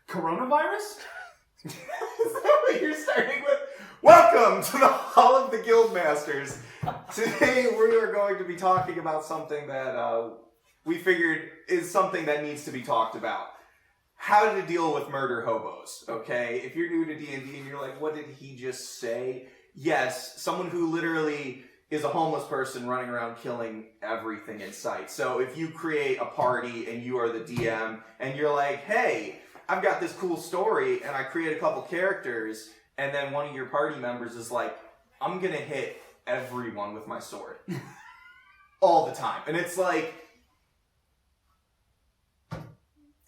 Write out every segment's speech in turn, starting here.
Coronavirus? Is that what you're starting with? Welcome to the Hall of the Guildmasters. Today we are going to be talking about something that we figured is something that needs to be talked about. How to deal with murder hobos, okay? If you're new to D&D and you're like, what did he just say? Yes, someone who literally is a homeless person running around killing everything in sight. So if you create a party and you are the DM and you're like, hey, I've got this cool story and I create a couple characters, and then one of your party members is like, I'm gonna hit everyone with my sword. All the time. And it's like,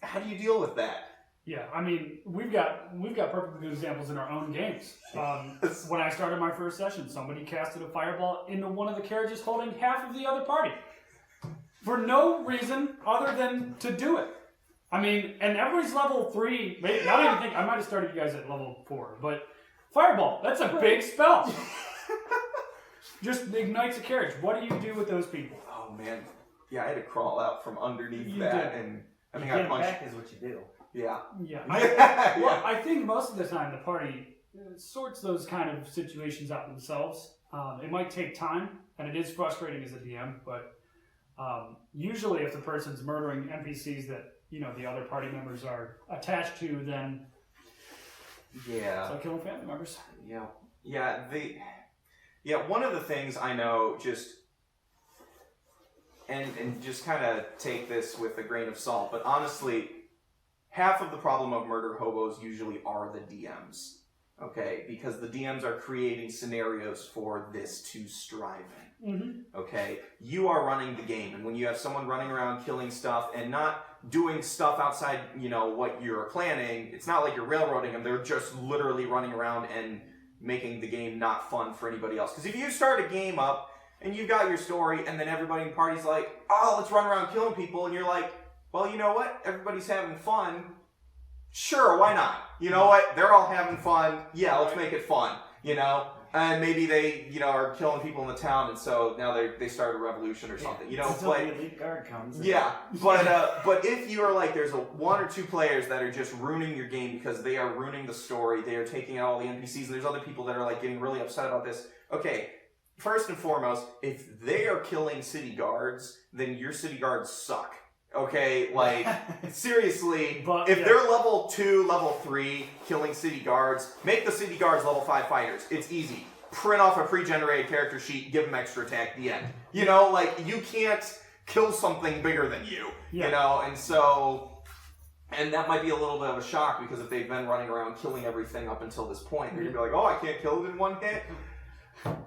how do you deal with that? Yeah, I mean, we've got perfectly good examples in our own games. When I started my first session, somebody casted a fireball into one of the carriages holding half of the other party. For no reason other than to do it. I mean, and everybody's level 3, maybe, not even think, I might have started you guys at level 4, but fireball, that's a big spell. Just ignites a carriage. What do you do with those people? Oh man, yeah, I had to crawl out from underneath You that, did. and I mean, Getting I punched. back is what you do. Yeah. Yeah. Yeah. I think most of the time the party sorts those kind of situations out themselves. It might take time, and it is frustrating as a DM, but usually if the person's murdering NPCs that, you know, the other party members are attached to, then Yeah. it's like killing family members. Yeah. Yeah, one of the things I know, and just kind of take this with a grain of salt, but honestly, half of the problem of murder hobos usually are the DMs, okay? Because the DMs are creating scenarios for this to strive in, okay? You are running the game, and when you have someone running around killing stuff and not doing stuff outside, you know, what you're planning, it's not like you're railroading them, they're just literally running around and making the game not fun for anybody else. Because if you start a game up, and you've got your story, and then everybody in the party's like, oh, let's run around killing people, and you're like, well, you know what? Everybody's having fun. Sure, why not? You know what? They're all having fun. Yeah, let's make it fun, you know? And maybe they, you know, are killing people in the town, and so now they start a revolution or something, you know? Until But the elite guard comes. yeah, but if you are like, there's one or two players that are just ruining your game because they are ruining the story, they are taking out all the NPCs, and there's other people that are like getting really upset about this. Okay, first and foremost, if they are killing city guards, then your city guards suck. Okay, like, seriously, But, if yeah. they're level 2, level 3, killing city guards, make the city guards level 5 fighters. It's easy. Print off a pre-generated character sheet, give them extra attack, the end. You know, like, you can't kill something bigger than you, you know, and so, and that might be a little bit of a shock, because if they've been running around killing everything up until this point, they're going to be like, oh, I can't kill it in one hit?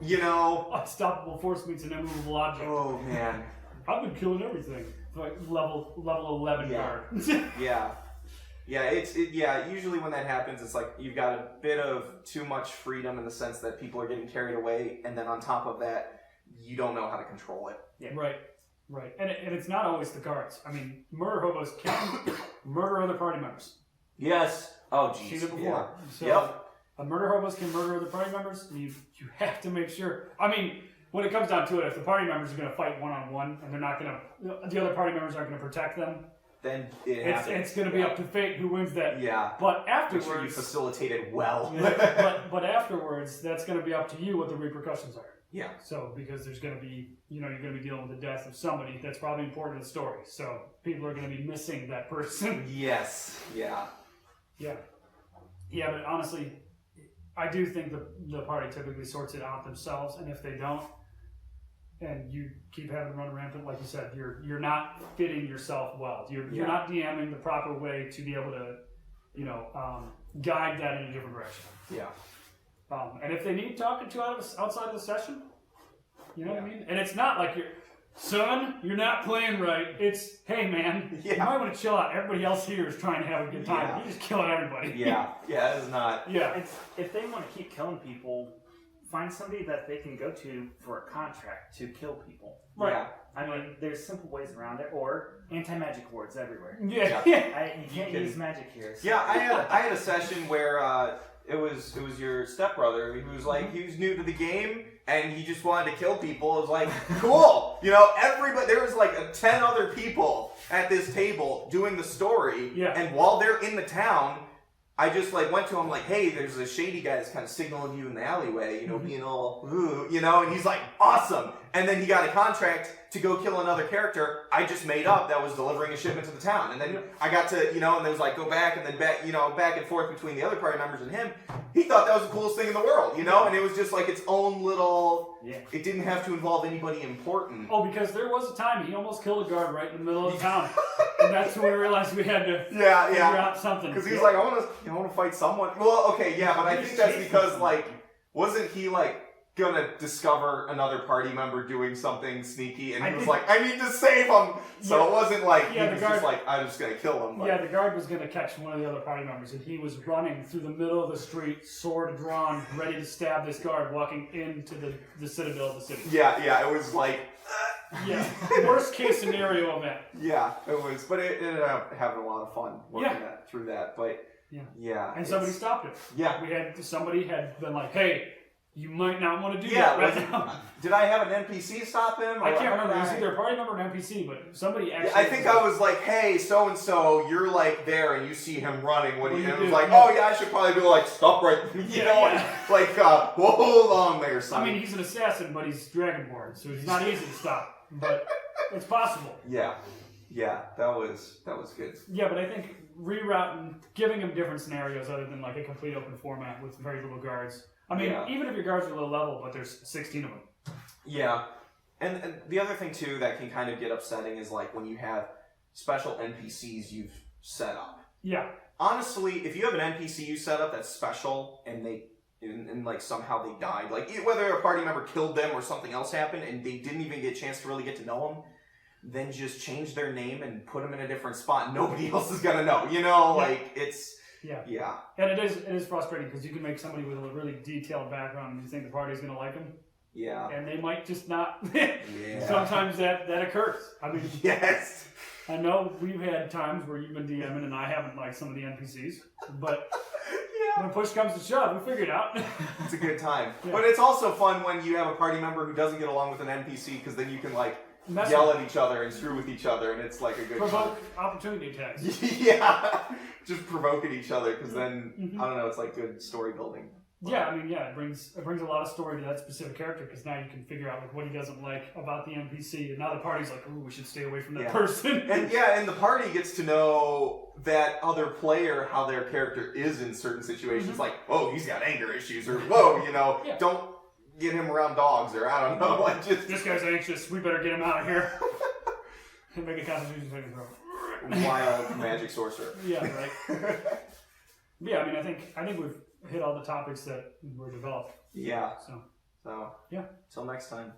You know? Unstoppable force meets an immovable object. Oh, man. I've been killing everything. Like level 11 guard. Yeah. Yeah, usually when that happens, it's like you've got a bit of too much freedom in the sense that people are getting carried away, and then on top of that, you don't know how to control it. Yeah. Right. And it's not always the guards. I mean, murder hobos can murder other party members. Yes. Oh, jeez. Seen it before. Yeah. So, murder hobos can murder other party members, and you have to make sure. I mean, when it comes down to it, if the party members are going to fight one-on-one, and they're not going to, the other party members aren't going to protect them, then it's going to be up to fate who wins that. Yeah. But Make afterwards, sure you facilitate it well. but afterwards, that's going to be up to you what the repercussions are. Yeah. So, because there's going to be, you know, you're going to be dealing with the death of somebody that's probably important in the story. So, people are going to be missing that person. Yes. Yeah. Yeah. Yeah, but honestly, I do think the party typically sorts it out themselves, and if they don't, and you keep having to run rampant, like you said, you're not fitting yourself well. You're not DMing the proper way to be able to, you know, guide that in a different direction. Yeah. And if they need talking to outside of the session, you know what I mean? And it's not like son, you're not playing right. It's, hey man, you might want to chill out. Everybody else here is trying to have a good time. Yeah. You're just killing everybody. Yeah. Yeah, it's not. Yeah. If they want to keep killing people, find somebody that they can go to for a contract to kill people. Right. Yeah. I mean, there's simple ways around it, or anti-magic wards everywhere. Yeah. You can't use magic here. So. Yeah, I had a session where it was your stepbrother who was like, he was new to the game, and he just wanted to kill people. It was like, cool. You know, everybody, there was like 10 other people at this table doing the story. Yeah. And while they're in the town, I just like went to him like, hey, there's a shady guy that's kind of signaling you in the alleyway, you know, being all, ooh, you know, and he's like, awesome. And then he got a contract to go kill another character I just made up that was delivering a shipment to the town. And then I got to, you know, and there was like, go back and then back, you know, back and forth between the other party members and him. He thought that was the coolest thing in the world, you know, and it was just like its own little, it didn't have to involve anybody important. Oh, because there was a time he almost killed a guard right in the middle of the town. And that's when we realized we had to figure out something. Because he was like, I want to fight someone. Well, okay, yeah, but I think that's because, like, wasn't he, like, gonna discover another party member doing something sneaky, and he was like, I need to save him! So it wasn't like, he was just like, I'm just gonna kill him. But. Yeah, the guard was gonna catch one of the other party members, and he was running through the middle of the street, sword drawn, ready to stab this guard, walking into the citadel of the city. Yeah, it was like... Yeah, worst case scenario event. Yeah, it was, but it ended up having a lot of fun working through that, but... Yeah. And somebody stopped it. Yeah. Somebody had been like, hey, you might not want to do that right now. Did I have an NPC stop him? I can't remember. It was either a party member or an NPC, but somebody actually... I think I was like, hey, so-and-so, you're like there and you see him running. What do you do? It was like, I should probably be like, stop right like, hold on there, son. I mean, he's an assassin, but he's Dragonborn, so he's not easy to stop. But it's possible. Yeah, that was good. Yeah, but I think rerouting, giving him different scenarios other than like a complete open format with very little guards. I mean, even if your guards are low level, but there's 16 of them. Yeah, and the other thing too that can kind of get upsetting is like when you have special NPCs you've set up. Yeah. Honestly, if you have an NPC you set up that's special and and like somehow they died, like whether a party member killed them or something else happened and they didn't even get a chance to really get to know them, then just change their name and put them in a different spot. Nobody else is gonna know, you know? Like it's... Yeah. And it is frustrating because you can make somebody with a really detailed background and you think the party's going to like them. Yeah. And they might just not. Sometimes that occurs. I mean, yes. I know we've had times where you've been DMing and I haven't liked some of the NPCs, but when push comes to shove, we figure it out. It's a good time. Yeah. But it's also fun when you have a party member who doesn't get along with an NPC because then you can like yell at each other and screw with each other, and it's like a good provoke opportunity attacks. Just provoke at each other because then I don't know, it's like good story building. Yeah, I mean, it brings a lot of story to that specific character because now you can figure out like what he doesn't like about the NPC, and now the party's like, ooh, we should stay away from that person. And the party gets to know that other player how their character is in certain situations. Like, oh, he's got anger issues, or whoa, you know, don't get him around dogs, or I don't know. Like just this guy's anxious. We better get him out of here. And make a constitution saving throw. Wild magic sorcerer. Yeah, right. I mean, I think we've hit all the topics that were developed. Yeah. So yeah. Till next time.